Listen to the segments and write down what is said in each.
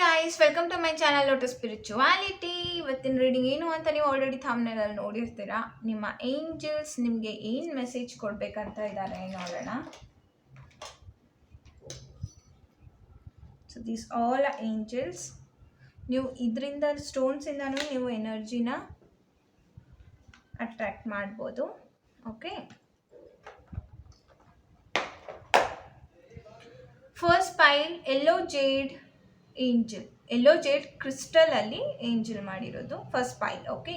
Guys, welcome to my channel lotus spirituality. ಇವತ್ತಿನ reading ಏನು ಅಂತ ನೀವು ಆಲ್ರೆಡಿ ಥಂಬ್ನೇಲಲ್ಲಿ ನೋಡಿರ್ತೀರಾ. ನಿಮ್ಮ ಏಂಜಲ್ಸ್ ನಿಮಗೆ ಏನು ಮೆಸೇಜ್ ಕೊಡಬೇಕಂತ ಇದ್ದಾರೆ ನೋಡೋಣ. ಸೊ ದೀಸ್ ಆಲ್ ಏಂಜಲ್ಸ್, ನೀವು ಇದರಿಂದ ಸ್ಟೋನ್ಸಿಂದನೂ ನೀವು ಎನರ್ಜಿನ ಅಟ್ರಾಕ್ಟ್ ಮಾಡ್ಬೋದು. Okay, first pile yellow jade angel, yellow jade crystal ಅಲ್ಲಿ ಏಂಜಲ್ ಮಾಡಿರೋದು first pile. Okay,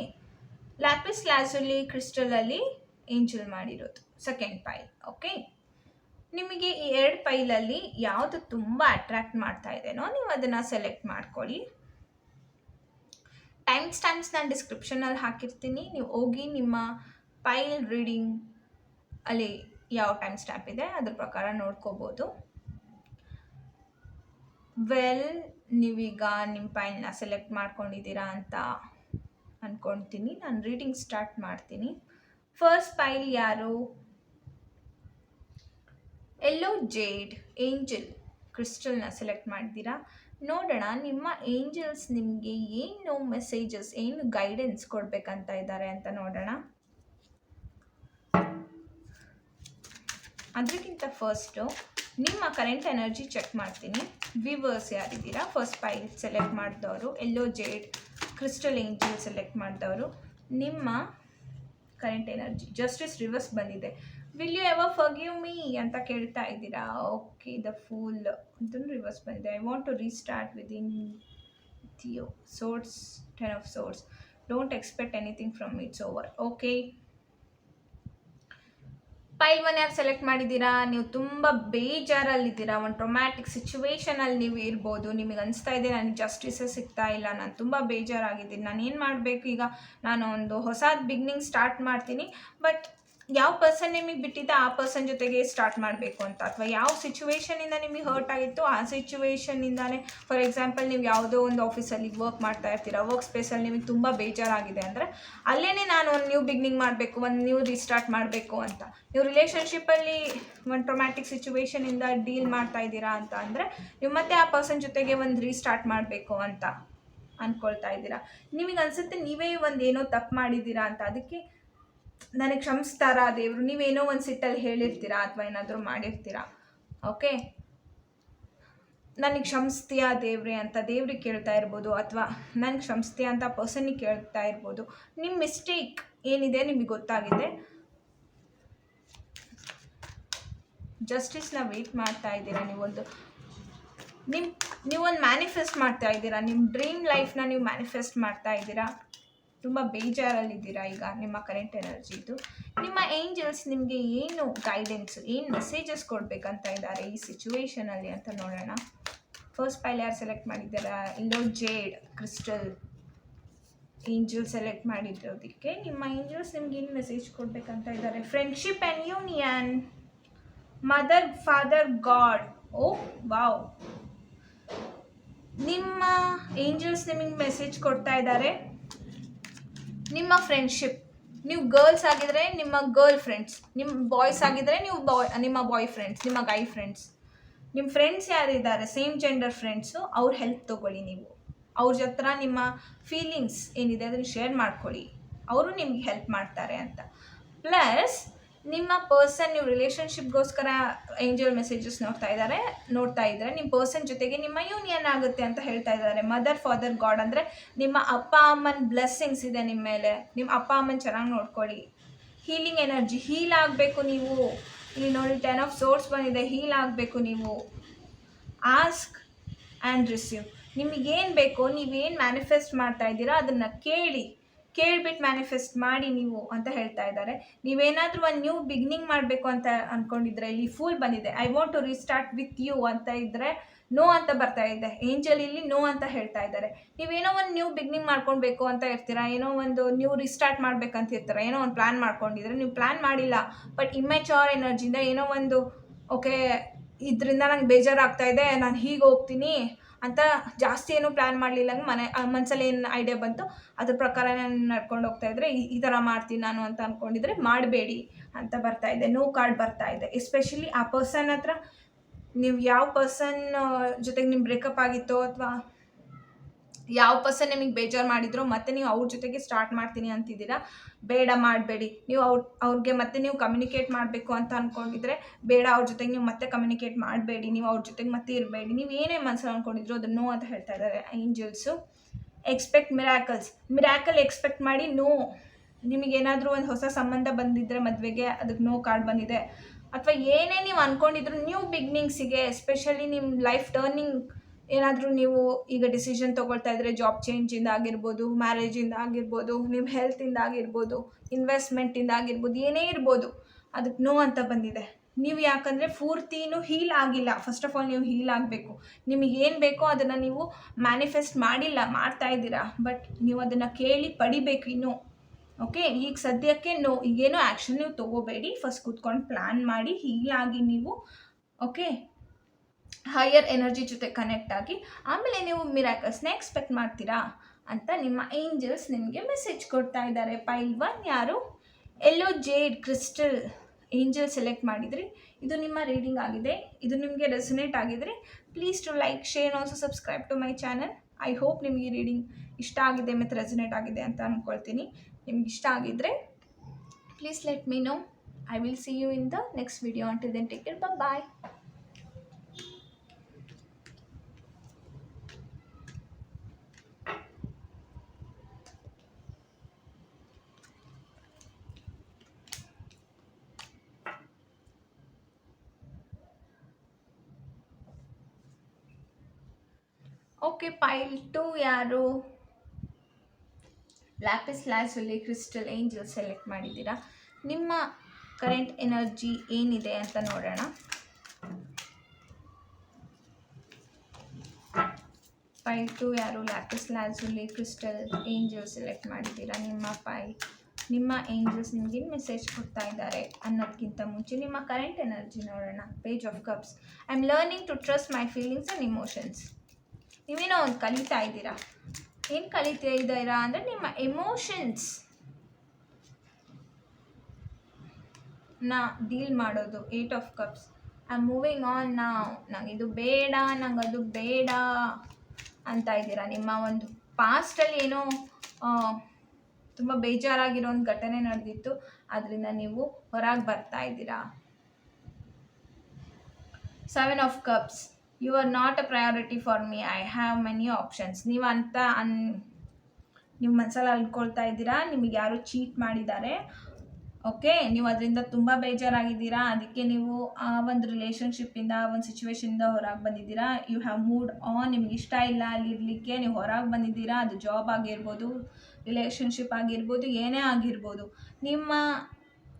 lapis lazuli crystal ಅಲ್ಲಿ ಏಂಜಲ್ ಮಾಡಿರೋದು ಸೆಕೆಂಡ್ ಪೈಲ್. ಓಕೆ, ನಿಮಗೆ ಈ ಎರಡು ಪೈಲಲ್ಲಿ ಯಾವುದು ತುಂಬ ಅಟ್ರಾಕ್ಟ್ ಮಾಡ್ತಾ ಇದೆನೋ ನೀವು ಅದನ್ನು ಸೆಲೆಕ್ಟ್ ಮಾಡ್ಕೊಳ್ಳಿ. ಟೈಮ್ ಸ್ಟ್ಯಾಂಪ್ಸ್ ನಾನು ಡಿಸ್ಕ್ರಿಪ್ಷನಲ್ಲಿ ಹಾಕಿರ್ತೀನಿ, ನೀವು ಹೋಗಿ ನಿಮ್ಮ ಪೈಲ್ ರೀಡಿಂಗ್ ಅಲ್ಲಿ ಯಾವ ಟೈಮ್ ಸ್ಟ್ಯಾಂಪ್ ಇದೆ ಅದ್ರ ಪ್ರಕಾರ ನೋಡ್ಕೋಬೋದು. ನೀವೀಗ ನಿಮ್ಮ ಪೈಲ್ನ ಸೆಲೆಕ್ಟ್ ಮಾಡ್ಕೊಂಡಿದ್ದೀರಾ ಅಂತ ಅಂದ್ಕೊಳ್ತೀನಿ. ನಾನು ರೀಡಿಂಗ್ ಸ್ಟಾರ್ಟ್ ಮಾಡ್ತೀನಿ. ಫಸ್ಟ್ ಪೈಲ್ ಯಾರು? ಯೆಲ್ಲೋ ಜೇಡ್ ಏಂಜಲ್ ಕ್ರಿಸ್ಟಲ್ನ ಸೆಲೆಕ್ಟ್ ಮಾಡಿದ್ದೀರಾ. ನೋಡೋಣ ನಿಮ್ಮ ಏಂಜಲ್ಸ್ ನಿಮಗೆ ಏನು ಮೆಸೇಜಸ್, ಏನು ಗೈಡೆನ್ಸ್ ಕೊಡಬೇಕಂತ ಇದ್ದಾರೆ ಅಂತ ನೋಡೋಣ. ಅದಕ್ಕಿಂತ ಫಸ್ಟು ನಿಮ್ಮ ಕರೆಂಟ್ ಎನರ್ಜಿ ಚೆಕ್ ಮಾಡ್ತೀನಿ. ವಿವರ್ಸ್ ಯಾರಿದ್ದೀರಾ, ಫಸ್ಟ್ ಪೈಲ್ ಸೆಲೆಕ್ಟ್ ಮಾಡಿದವರು, yellow jade crystal angel select ಮಾಡಿದವರು, ನಿಮ್ಮ ಕರೆಂಟ್ ಎನರ್ಜಿ. ಜಸ್ಟಿಸ್ ರಿವರ್ಸ್ ಬಂದಿದೆ. Will you ever forgive me ಅಂತ ಕೇಳ್ತಾ ಇದ್ದೀರಾ. ಓಕೆ, ದ ಫೂಲ್ ಅಂತೂ ರಿವರ್ಸ್ ಬಂದಿದೆ. I want to restart within you. Source, 10 of swords. Don't expect anything from it's over. Okay, pile 1 ಯಾರು select ಮಾಡಿದ್ದೀರಾ, ನೀವು ತುಂಬ ಬೇಜಾರಲ್ಲಿದ್ದೀರಾ, ಒಂದು ಟ್ರೊಮ್ಯಾಟಿಕ್ ಸಿಚುವೇಶನಲ್ಲಿ ನೀವು ಇರ್ಬೋದು. ನಿಮಗೆ ಅನಿಸ್ತಾ ಇದೆ ನನಗೆ ಜಸ್ಟಿಸೇ ಸಿಗ್ತಾ ಇಲ್ಲ, ನಾನು ತುಂಬ ಬೇಜಾರಾಗಿದ್ದೀನಿ, ನಾನು ಏನು ಮಾಡಬೇಕು ಈಗ, ನಾನು ಒಂದು ಹೊಸ ಬಿಗಿನಿಂಗ್ ಸ್ಟಾರ್ಟ್ ಮಾಡ್ತೀನಿ, ಬಟ್ ಯಾವ ಪರ್ಸನ್ ನಿಮಗೆ ಬಿಟ್ಟಿದ್ದ ಆ ಪರ್ಸನ್ ಜೊತೆಗೆ ಸ್ಟಾರ್ಟ್ ಮಾಡಬೇಕು ಅಂತ, ಅಥವಾ ಯಾವ ಸಿಚುವೇಶನಿಂದ ನಿಮಗೆ ಹರ್ಟ್ ಆಗಿತ್ತು ಆ ಸಿಚುವೇಶನಿಂದಾನೇ. ಫಾರ್ ಎಕ್ಸಾಂಪಲ್, ನೀವು ಯಾವುದೋ ಒಂದು ಆಫೀಸಲ್ಲಿ ವರ್ಕ್ ಮಾಡ್ತಾ ಇರ್ತೀರಾ, ವರ್ಕ್ ಸ್ಪೇಸಲ್ಲಿ ನಿಮಗೆ ತುಂಬ ಬೇಜಾರಾಗಿದೆ ಅಂದರೆ ಅಲ್ಲೇ ನಾನು ಒಂದು ನ್ಯೂ ಬಿಗಿನಿಂಗ್ ಮಾಡಬೇಕು, ಒಂದು ನ್ಯೂ ರೀಸ್ಟಾರ್ಟ್ ಮಾಡಬೇಕು ಅಂತ. ನೀವು ರಿಲೇಷನ್ಶಿಪ್ಪಲ್ಲಿ ಒಂದು ಟ್ರೊಮ್ಯಾಟಿಕ್ ಸಿಚುವೇಶನಿಂದ ಡೀಲ್ ಮಾಡ್ತಾ ಇದ್ದೀರಾ ಅಂತ ಅಂದರೆ ನೀವು ಮತ್ತೆ ಆ ಪರ್ಸನ್ ಜೊತೆಗೆ ಒಂದು ರೀಸ್ಟಾರ್ಟ್ ಮಾಡಬೇಕು ಅಂತ ಅಂದ್ಕೊಳ್ತಾ ಇದ್ದೀರಾ. ನಿಮಗೆ ಅನಿಸುತ್ತೆ ನೀವೇ ಒಂದು ಏನೋ ತಪ್ಪು ಮಾಡಿದ್ದೀರಾ ಅಂತ, ಅದಕ್ಕೆ ನನಗೆ ಕ್ಷಮಿಸ್ತಾರಾ ದೇವರು, ನೀವೇನೋ ಒಂದು ಸಿಟ್ಟಲ್ಲಿ ಹೇಳಿರ್ತೀರಾ ಅಥವಾ ಏನಾದರೂ ಮಾಡಿರ್ತೀರಾ. ಓಕೆ, ನನಗೆ ಕ್ಷಮಿಸ್ತೀಯಾ ದೇವ್ರೆ ಅಂತ ದೇವ್ರಿಗೆ ಕೇಳ್ತಾ ಇರ್ಬೋದು, ಅಥವಾ ನನಗೆ ಕ್ಷಮಿಸ್ತೀಯಾ ಅಂತ ಪರ್ಸನಿಗೆ ಕೇಳ್ತಾ ಇರ್ಬೋದು. ನಿಮ್ಮ ಮಿಸ್ಟೇಕ್ ಏನಿದೆ ನಿಮಗೆ ಗೊತ್ತಾಗಿದೆ. ಜಸ್ಟಿಸ್ನ ವೆಯ್ಟ್ ಮಾಡ್ತಾ ಇದ್ದೀರಾ. ನೀವೊಂದು ಮ್ಯಾನಿಫೆಸ್ಟ್ ಮಾಡ್ತಾ ಇದ್ದೀರಾ, ನಿಮ್ಮ ಡ್ರೀಮ್ ಲೈಫ್ನ ನೀವು ಮ್ಯಾನಿಫೆಸ್ಟ್ ಮಾಡ್ತಾ ಇದ್ದೀರಾ. ತುಂಬ ಬೇಜಾರಲ್ಲಿದ್ದೀರಾ ಈಗ ನಿಮ್ಮ ಕರೆಂಟ್ ಎನರ್ಜಿದು. ನಿಮ್ಮ ಏಂಜಲ್ಸ್ ನಿಮಗೆ ಏನು ಗೈಡೆನ್ಸ್, ಏನು ಮೆಸೇಜಸ್ ಕೊಡಬೇಕಂತ ಇದ್ದಾರೆ ಈ ಸಿಚುವೇಶನಲ್ಲಿ ಅಂತ ನೋಡೋಣ. ಫಸ್ಟ್ ಪೈಲ್ ಯಾರು ಸೆಲೆಕ್ಟ್ ಮಾಡಿದ್ದೀರಾ, yellow jade crystal angel select ಮಾಡಿರೋದಕ್ಕೆ ನಿಮ್ಮ ಏಂಜಲ್ಸ್ ನಿಮ್ಗೆ ಏನು ಮೆಸೇಜ್ ಕೊಡಬೇಕಂತ ಇದ್ದಾರೆ. Friendship and union, mother father god. Oh wow, ನಿಮ್ಮ ಏಂಜಲ್ಸ್ ನಿಮಗೆ ಮೆಸೇಜ್ ಕೊಡ್ತಾ ಇದ್ದಾರೆ. ನಿಮ್ಮ ಫ್ರೆಂಡ್ಶಿಪ್, ನೀವು ಗರ್ಲ್ಸ್ ಆಗಿದ್ರೆ ನಿಮ್ಮ ಗರ್ಲ್ ಫ್ರೆಂಡ್ಸ್, ನಿಮ್ಮ ಬಾಯ್ಸ್ ಆಗಿದ್ರೆ ನಿಮ್ಮ ಬಾಯ್ ಫ್ರೆಂಡ್ಸ್, ನಿಮ್ಮ ಗೈ ಫ್ರೆಂಡ್ಸ್, ನಿಮ್ಮ ಫ್ರೆಂಡ್ಸ್ ಯಾರಿದ್ದಾರೆ ಸೇಮ್ ಜೆಂಡರ್ ಫ್ರೆಂಡ್ಸು, ಅವ್ರ ಹೆಲ್ಪ್ ತೊಗೊಳ್ಳಿ. ನೀವು ಅವ್ರ ಜೊತೆ ನಿಮ್ಮ ಫೀಲಿಂಗ್ಸ್ ಏನಿದೆ ಅದನ್ನು ಶೇರ್ ಮಾಡ್ಕೊಳ್ಳಿ, ಅವರು ನಿಮ್ಗೆ ಹೆಲ್ಪ್ ಮಾಡ್ತಾರೆ ಅಂತ. ಪ್ಲಸ್ ನಿಮ್ಮ ಪರ್ಸನ್, ನೀವು ರಿಲೇಷನ್ಶಿಪ್ಗೋಸ್ಕರ ಏಂಜಲ್ ಮೆಸೇಜಸ್ ನೋಡ್ತಾ ಇದ್ದಾರೆ, ನಿಮ್ಮ ಪರ್ಸನ್ ಜೊತೆಗೆ ನಿಮ್ಮ ಯೂನಿಯನ್ ಆಗುತ್ತೆ ಅಂತ ಹೇಳ್ತಾ ಇದ್ದಾರೆ. ಮದರ್ ಫಾದರ್ ಗಾಡ್ ಅಂದರೆ ನಿಮ್ಮ ಅಪ್ಪ ಅಮ್ಮನ ಬ್ಲೆಸ್ಸಿಂಗ್ಸ್ ಇದೆ ನಿಮ್ಮ ಮೇಲೆ, ನಿಮ್ಮ ಅಪ್ಪ ಅಮ್ಮನ ಚೆನ್ನಾಗಿ ನೋಡ್ಕೊಳ್ಳಿ. ಹೀಲಿಂಗ್ ಎನರ್ಜಿ, ಹೀಲ್ ಆಗಬೇಕು ನೀವು. ಇಲ್ಲಿ ನೋಡಿ 10 of swords ಬಂದಿದೆ, ಹೀಲ್ ಆಗಬೇಕು ನೀವು. ಆಸ್ಕ್ ಆ್ಯಂಡ್ ರಿಸೀವ್, ನಿಮಗೇನು ಬೇಕೋ, ನೀವೇನು ಮ್ಯಾನಿಫೆಸ್ಟ್ ಮಾಡ್ತಾ ಇದ್ದೀರಾ ಅದನ್ನು ಕೇಳಿಬಿಟ್ಟು ಮ್ಯಾನಿಫೆಸ್ಟ್ ಮಾಡಿ ನೀವು ಅಂತ ಹೇಳ್ತಾ ಇದ್ದಾರೆ. ನೀವೇನಾದರೂ ಒಂದು ನ್ಯೂ ಬಿಗಿನಿಂಗ್ ಮಾಡಬೇಕು ಅಂತ ಅಂದ್ಕೊಂಡಿದ್ರೆ, ಇಲ್ಲಿ ಫೂಲ್ ಬಂದಿದೆ. I want to restart with you ಅಂತ ಇದ್ದರೆ ನೋ ಅಂತ ಬರ್ತಾ ಇದೆ. ಏಂಜಲ್ ಇಲ್ಲಿ ನೋ ಅಂತ ಹೇಳ್ತಾ ಇದ್ದಾರೆ. ನೀವೇನೋ ಒಂದು ನ್ಯೂ ಬಿಗಿನಿಂಗ್ ಮಾಡ್ಕೊಳ್ಬೇಕು ಅಂತ ಇರ್ತೀರಾ, ಏನೋ ಒಂದು ನ್ಯೂ ರೀಸ್ಟಾರ್ಟ್ ಮಾಡ್ಬೇಕಂತ ಇರ್ತೀರಾ, ಏನೋ ಒಂದು ಪ್ಲ್ಯಾನ್ ಮಾಡ್ಕೊಂಡಿದ್ರೆ ನೀವು ಪ್ಲ್ಯಾನ್ ಮಾಡಿಲ್ಲ, ಬಟ್ ಇಮ್ಮೆಚೂರ್ ಎನರ್ಜಿಯಿಂದ ಏನೋ ಒಂದು ಓಕೆ ಇದರಿಂದ ನಂಗೆ ಬೇಜಾರಾಗ್ತಾ ಇದೆ, ನಾನು ಹೀಗೆ ಹೋಗ್ತೀನಿ ಅಂತ ಜಾಸ್ತಿ ಏನೂ ಪ್ಲ್ಯಾನ್ ಮಾಡಲಿಲ್ಲ, ಮನಸ್ಸಲ್ಲಿ ಏನು ಐಡಿಯಾ ಬಂತು ಅದ್ರ ಪ್ರಕಾರ ನಾನು ನಡ್ಕೊಂಡು ಹೋಗ್ತಾ ಇದ್ದರೆ ಈ ಥರ ಮಾಡ್ತೀನಿ ನಾನು ಅಂತ ಅಂದ್ಕೊಂಡಿದ್ರೆ ಮಾಡಬೇಡಿ ಅಂತ ಬರ್ತಾ ಇದೆ. ನೋ ಕಾರ್ಡ್ ಬರ್ತಾ ಇದೆ. ಎಸ್ಪೆಷಲಿ ಆ ಪರ್ಸನ್ ಹತ್ರ, ನೀವು ಯಾವ ಪರ್ಸನ್ ಜೊತೆಗೆ ನಿಮ್ಮ ಬ್ರೇಕಪ್ ಆಗಿತ್ತೋ ಅಥವಾ ಯಾವ ಪರ್ಸನ್ ನಿಮಗೆ ಬೇಜಾರು ಮಾಡಿದ್ರೋ ಮತ್ತೆ ನೀವು ಅವ್ರ ಜೊತೆಗೆ ಸ್ಟಾರ್ಟ್ ಮಾಡ್ತೀನಿ ಅಂತಿದ್ದೀರಾ, ಬೇಡ ಮಾಡಬೇಡಿ. ನೀವು ಅವ್ರಿಗೆ ಮತ್ತೆ ನೀವು ಕಮ್ಯುನಿಕೇಟ್ ಮಾಡಬೇಕು ಅಂತ ಅಂದ್ಕೊಂಡಿದ್ರೆ ಬೇಡ, ಅವ್ರ ಜೊತೆಗೆ ನೀವು ಮತ್ತೆ ಕಮ್ಯುನಿಕೇಟ್ ಮಾಡಬೇಡಿ, ನೀವು ಅವ್ರ ಜೊತೆಗೆ ಮತ್ತೆ ಇರಬೇಡಿ. ನೀವು ಏನೇ ಮನಸ್ಸಲ್ಲಿ ಅಂದ್ಕೊಂಡಿದ್ರು ಅದನ್ನು ನೋ ಅಂತ ಹೇಳ್ತಾ ಇದ್ದಾರೆ ಏಂಜಲ್ಸು. ಎಕ್ಸ್ಪೆಕ್ಟ್ ಮಿರಾಕಲ್ ಎಕ್ಸ್ಪೆಕ್ಟ್ ಮಾಡಿ. ನೋ, ನಿಮಗೇನಾದರೂ ಒಂದು ಹೊಸ ಸಂಬಂಧ ಬಂದಿದ್ದರೆ ಮದುವೆಗೆ, ಅದಕ್ಕೆ ನೋ ಕಾರ್ಡ್ ಬಂದಿದೆ. ಅಥವಾ ಏನೇ ನೀವು ಅಂದ್ಕೊಂಡಿದ್ರು ನ್ಯೂ ಬಿಗ್ನಿಂಗ್ಸಿಗೆ, ಎಸ್ಪೆಷಲಿ ನಿಮ್ಮ ಲೈಫ್ ಟರ್ನಿಂಗ್ ಏನಾದರೂ ನೀವು ಈಗ ಡಿಸಿಷನ್ ತೊಗೊಳ್ತಾ ಇದ್ದರೆ, ಜಾಬ್ ಚೇಂಜಿಂದ ಆಗಿರ್ಬೋದು, ಮ್ಯಾರೇಜಿಂದ ಆಗಿರ್ಬೋದು, ನಿಮ್ಮ ಹೆಲ್ತಿಂದ ಆಗಿರ್ಬೋದು, ಇನ್ವೆಸ್ಟ್ಮೆಂಟಿಂದ ಆಗಿರ್ಬೋದು, ಏನೇ ಇರ್ಬೋದು, ಅದಕ್ಕೆ ನೋ ಅಂತ ಬಂದಿದೆ. ನೀವು ಯಾಕಂದರೆ ಪೂರ್ತಿನೂ ಹೀಲ್ ಆಗಿಲ್ಲ. ಫಸ್ಟ್ ಆಫ್ ಆಲ್ ನೀವು ಹೀಲ್ ಆಗಬೇಕು. ನಿಮಗೇನು ಬೇಕೋ ಅದನ್ನು ನೀವು ಮ್ಯಾನಿಫೆಸ್ಟ್ ಮಾಡಿಲ್ಲ, ಮಾಡ್ತಾ ಇದ್ದೀರಾ, ಬಟ್ ನೀವು ಅದನ್ನು ಕೇಳಿ ಪಡಿಬೇಕು ಇನ್ನೂ. ಓಕೆ, ಈಗ ಸದ್ಯಕ್ಕೆ ನೋ, ಈಗೇನೋ ಆ್ಯಕ್ಷನ್ ನೀವು ತೊಗೋಬೇಡಿ. ಫಸ್ಟ್ ಕೂತ್ಕೊಂಡು ಪ್ಲ್ಯಾನ್ ಮಾಡಿ ಹೀಲ್ ಆಗಿ ನೀವು, ಓಕೆ, ಹೈಯರ್ ಎನರ್ಜಿ ಜೊತೆ ಕನೆಕ್ಟ್ ಆಗಿ ಆಮೇಲೆ ನೀವು ಮಿರಾಕಲ್ಸ್ನ ಎಕ್ಸ್ಪೆಕ್ಟ್ ಮಾಡ್ತೀರಾ ಅಂತ ನಿಮ್ಮ ಏಂಜಲ್ಸ್ ನಿಮಗೆ ಮೆಸೇಜ್ ಕೊಡ್ತಾ ಇದ್ದಾರೆ. ಪೈಲ್ 1 ಯಾರು ಎಲ್ಲೋ ಜೇಡ್ ಕ್ರಿಸ್ಟಲ್ ಏಂಜಲ್ ಸೆಲೆಕ್ಟ್ ಮಾಡಿದ್ರಿ, ಇದು ನಿಮ್ಮ ರೀಡಿಂಗ್ ಆಗಿದೆ. ಇದು ನಿಮಗೆ ರೆಸನೇಟ್ ಆಗಿದ್ರೆ please to like, share, also subscribe to my channel. I hope ನಿಮಗೆ ಈ ರೀಡಿಂಗ್ ಇಷ್ಟ ಆಗಿದೆ ಮತ್ತು ರೆಸನೇಟ್ ಆಗಿದೆ ಅಂತ ಅಂದ್ಕೊಳ್ತೀನಿ. ನಿಮ್ಗೆ ಇಷ್ಟ ಆಗಿದ್ದರೆ please let me know. I will see you in the next video. Until then take care, bye. Okay, pile 2 ಯಾರು lapis lazuli crystal angel select ಮಾಡಿದ್ದೀರಾ. ನಿಮ್ಮ ಕರೆಂಟ್ ಎನರ್ಜಿ ಏನಿದೆ ಅಂತ ನೋಡೋಣ. ಪೈಲ್ 2 ಯಾರು lapis lazuli crystal angel select ಮಾಡಿದ್ದೀರಾ. ನಿಮ್ಮ angels ನಿಮಗೆ ಮೆಸೇಜ್ ಕೊಡ್ತಾ ಇದ್ದಾರೆ ಅನ್ನೋದಕ್ಕಿಂತ ಮುಂಚೆ ನಿಮ್ಮ ಕರೆಂಟ್ ಎನರ್ಜಿ ನೋಡೋಣ. Page of cups. I am learning to trust my feelings and emotions. ನೀವೇನೋ ಒಂದು ಕಲಿತಾ ಇದ್ದೀರಾ. ಏನು ಕಲಿತಾ ಇದ್ದೀರಾ ಅಂದರೆ ನಿಮ್ಮ ಎಮೋಷನ್ಸ್ ಡೀಲ್ ಮಾಡೋದು. 8 of cups. I am moving on ನಾವ್. ನಂಗೆ ಇದು ಬೇಡ, ನಂಗೆ ಅದು ಬೇಡ ಅಂತ ಇದ್ದೀರಾ. ನಿಮ್ಮ ಒಂದು ಪಾಸ್ಟಲ್ಲಿ ಏನೋ ತುಂಬ ಬೇಜಾರಾಗಿರೋ ಒಂದು ಘಟನೆ ನಡೆದಿತ್ತು, ಅದರಿಂದ ನೀವು ಹೊರಗೆ ಬರ್ತಾ ಇದ್ದೀರಾ. 7 of cups. You are not a priority for me, I have many options. ನೀವು ಅಂತ ನೀವು ಮನಸ್ಸಲ್ಲಿ ಅಂದ್ಕೊಳ್ತಾ ಇದ್ದೀರಾ, ನಿಮಗೆ ಯಾರು ಚೀಟ್ ಮಾಡಿದ್ದಾರೆ. ಓಕೆ, ನೀವು ಅದರಿಂದ ತುಂಬ ಬೇಜಾರಾಗಿದ್ದೀರಾ. ಅದಕ್ಕೆ ನೀವು ಆ ಒಂದು ರಿಲೇಷನ್ಶಿಪ್ಪಿಂದ, ಆ ಒಂದು ಸಿಚುವೇಶನಿಂದ ಹೊರಗೆ ಬಂದಿದ್ದೀರಾ. You have moved on. ನಿಮ್ಗೆ ಇಷ್ಟ ಇಲ್ಲ ಅಲ್ಲಿ ಇರಲಿಕ್ಕೆ, ನೀವು ಹೊರಗೆ ಬಂದಿದ್ದೀರಾ. ಅದು ಜಾಬ್ ಆಗಿರ್ಬೋದು, ರಿಲೇಷನ್ಶಿಪ್ ಆಗಿರ್ಬೋದು, ಏನೇ ಆಗಿರ್ಬೋದು. ನಿಮ್ಮ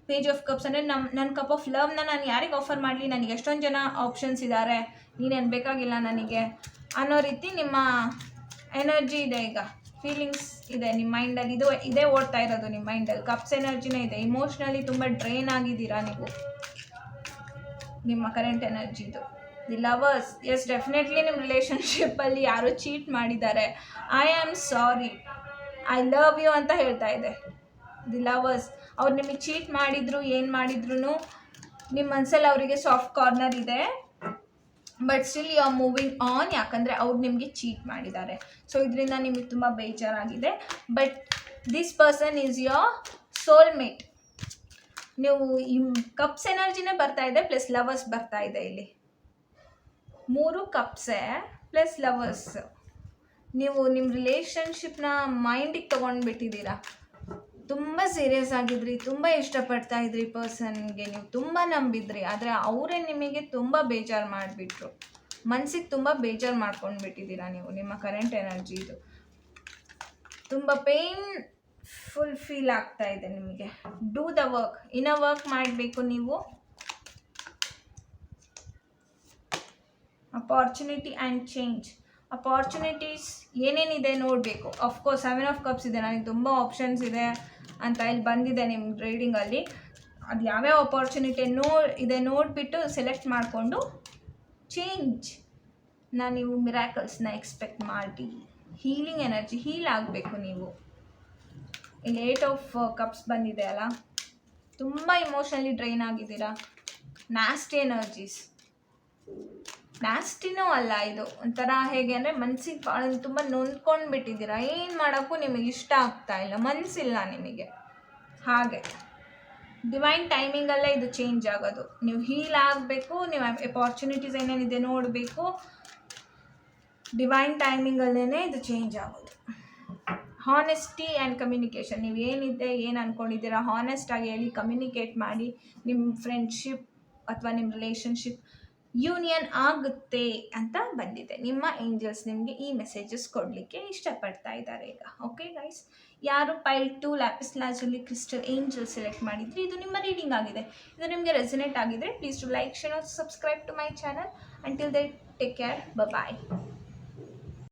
ಪೇಜ್ ಆಫ್ ಕಪ್ಸ್ ಅಂದರೆ ನನ್ನ ಕಪ್ ಆಫ್ ಲವ್ನ ನಾನು ಯಾರಿಗೆ ಆಫರ್ ಮಾಡಲಿ, ನನಗೆ ಎಷ್ಟೊಂದು ಜನ ಆಪ್ಷನ್ಸ್ ಇದ್ದಾರೆ, ನೀನೇನು ಬೇಕಾಗಿಲ್ಲ ನನಗೆ ಅನ್ನೋ ರೀತಿ ನಿಮ್ಮ ಎನರ್ಜಿ ಇದೆ. ಈಗ ಫೀಲಿಂಗ್ಸ್ ಇದೆ ನಿಮ್ಮ ಮೈಂಡಲ್ಲಿ, ಇದೇ ಓಡ್ತಾ ಇರೋದು ನಿಮ್ಮ ಮೈಂಡಲ್ಲಿ. ಕಪ್ಸ್ ಎನರ್ಜಿನೇ ಇದೆ. ಇಮೋಷ್ನಲಿ ತುಂಬ ಡ್ರೈನ್ ಆಗಿದ್ದೀರಾ ನೀವು, ನಿಮ್ಮ ಕರೆಂಟ್ ಎನರ್ಜಿದು. The lovers. ಎಸ್, ಡೆಫಿನೆಟ್ಲಿ ನಿಮ್ಮ ರಿಲೇಷನ್ಶಿಪ್ಪಲ್ಲಿ ಯಾರೋ ಚೀಟ್ ಮಾಡಿದ್ದಾರೆ. I am sorry, I love you ಅಂತ ಹೇಳ್ತಾ ಇದೆ ದಿ ಲವರ್ಸ್. ಅವ್ರು ನಿಮಗೆ ಚೀಟ್ ಮಾಡಿದ್ರು, ಏನು ಮಾಡಿದ್ರು ನಿಮ್ಮ ಮನಸ್ಸಲ್ಲಿ ಅವರಿಗೆ ಸಾಫ್ಟ್ ಕಾರ್ನರ್ ಇದೆ, but still you are moving on. ಯಾಕಂದರೆ ಅವ್ರು ನಿಮಗೆ ಚೀಟ್ ಮಾಡಿದ್ದಾರೆ. ಸೊ ಇದರಿಂದ ನಿಮಗೆ ತುಂಬ ಬೇಜಾರಾಗಿದೆ. But this person is your soulmate. ನೀವು ಈ ಕಪ್ಸ್ ಎನರ್ಜಿನೇ ಬರ್ತಾ ಇದೆ, ಪ್ಲಸ್ ಲವರ್ಸ್ ಬರ್ತಾ ಇದೆ ಇಲ್ಲಿ. 3 ಕಪ್ಸೇ ಪ್ಲಸ್ ಲವರ್ಸ್. ನೀವು ನಿಮ್ಮ ರಿಲೇಷನ್ಶಿಪ್ನ ಮೈಂಡಿಗೆ ತೊಗೊಂಡ್ಬಿಟ್ಟಿದ್ದೀರಾ. ತುಂಬ ಸೀರಿಯಸ್ ಆಗಿದ್ರಿ, ತುಂಬ ಇಷ್ಟಪಡ್ತಾ ಇದ್ರಿ ಪರ್ಸನ್ಗೆ, ನೀವು ತುಂಬ ನಂಬಿದ್ರಿ. ಆದರೆ ಅವರೇ ನಿಮಗೆ ತುಂಬ ಬೇಜಾರು ಮಾಡಿಬಿಟ್ರು. ಮನಸ್ಸಿಗೆ ತುಂಬ ಬೇಜಾರು ಮಾಡ್ಕೊಂಡ್ಬಿಟ್ಟಿದ್ದೀರಾ ನೀವು. ನಿಮ್ಮ ಕರೆಂಟ್ ಎನರ್ಜಿ ಇದು ತುಂಬ ಪೇನ್ಫುಲ್ ಫೀಲ್ ಆಗ್ತಾ ಇದೆ ನಿಮಗೆ. Do the work. ಇನ್ನೂ ವರ್ಕ್ ಮಾಡಬೇಕು ನೀವು. Opportunity and change. ಅಪಾರ್ಚುನಿಟೀಸ್ ಏನೇನಿದೆ ನೋಡಬೇಕು. ಅಫ್ಕೋರ್ಸ್ 7 ಆಫ್ ಕಪ್ಸ್ ಇದೆ, ನನಗೆ ತುಂಬ ಆಪ್ಷನ್ಸ್ ಇದೆ ಅಂತ ಇಲ್ಲಿ ಬಂದಿದೆ ನಿಮ್ಮ ರೀಡಿಂಗಲ್ಲಿ. ಅದು ಯಾವ್ಯಾವ ಅಪಾರ್ಚುನಿಟಿ ಇದೆ ನೋಡಿಬಿಟ್ಟು ಸೆಲೆಕ್ಟ್ ಮಾಡಿಕೊಂಡು ನೀವು ಮಿರಾಕಲ್ಸ್ನ ಎಕ್ಸ್ಪೆಕ್ಟ್ ಮಾಡಿ. ಹೀಲಿಂಗ್ ಎನರ್ಜಿ, ಹೀಲ್ ಆಗಬೇಕು ನೀವು. ಇಲ್ಲಿ 8 ಆಫ್ ಕಪ್ಸ್ ಬಂದಿದೆ ಅಲ್ಲ, ತುಂಬ ಇಮೋಷನಲಿ ಡ್ರೈನ್ ಆಗಿದ್ದೀರಾ. ನ್ಯಾಸ್ಟಿ ಎನರ್ಜೀಸ್. ನ್ಯಾಸ್ಟಿನೂ ಅಲ್ಲ ಇದು. ಒಂಥರ ಹೇಗೆ ಅಂದರೆ ಮನ್ಸಿಗೆ ಭಾಳ ತುಂಬ ನೊಂದ್ಕೊಂಡು ಬಿಟ್ಟಿದ್ದೀರಾ, ಏನು ಮಾಡೋಕ್ಕೂ ನಿಮಗೆ ಇಷ್ಟ ಆಗ್ತಾ ಇಲ್ಲ, ಮನಸ್ಸಿಲ್ಲ ನಿಮಗೆ. ಹಾಗೆ ಡಿವೈನ್ ಟೈಮಿಂಗಲ್ಲೇ ಇದು ಚೇಂಜ್ ಆಗೋದು. ನೀವು ಹೀಲ್ ಆಗಬೇಕು, ನೀವು ಅಪಾರ್ಚುನಿಟೀಸ್ ಏನೇನಿದೆ ನೋಡಬೇಕು, ಡಿವೈನ್ ಟೈಮಿಂಗಲ್ಲೇ ಇದು ಚೇಂಜ್ ಆಗೋದು. ಹಾನೆಸ್ಟಿ ಆ್ಯಂಡ್ ಕಮ್ಯುನಿಕೇಷನ್, ನೀವು ಏನಿದೆ ಏನು ಅಂದ್ಕೊಂಡಿದ್ದೀರಾ ಹಾನೆಸ್ಟಾಗಿ ಹೇಳಿ, ಕಮ್ಯುನಿಕೇಟ್ ಮಾಡಿ. ನಿಮ್ಮ ಫ್ರೆಂಡ್ಶಿಪ್ ಅಥವಾ ನಿಮ್ಮ ರಿಲೇಷನ್ಶಿಪ್ ಯೂನಿಯನ್ ಆಗುತ್ತೆ ಅಂತ ಬಂದಿದೆ. ನಿಮ್ಮ ಏಂಜಲ್ಸ್ ನಿಮಗೆ ಈ ಮೆಸೇಜಸ್ ಕೊಡಲಿಕ್ಕೆ ಇಷ್ಟಪಡ್ತಾ ಇದ್ದಾರೆ ಈಗ. ಓಕೆ ಗೈಸ್, ಯಾರು pile 2 lapis lazuli crystal angel select ಮಾಡಿದ್ರಿ, ಇದು ನಿಮ್ಮ ರೀಡಿಂಗ್ ಆಗಿದೆ. ಇದು ನಿಮಗೆ ರೆಸನೇಟ್ ಆಗಿದ್ರೆ please to like, share, subscribe to my channel. Until then take care, bye.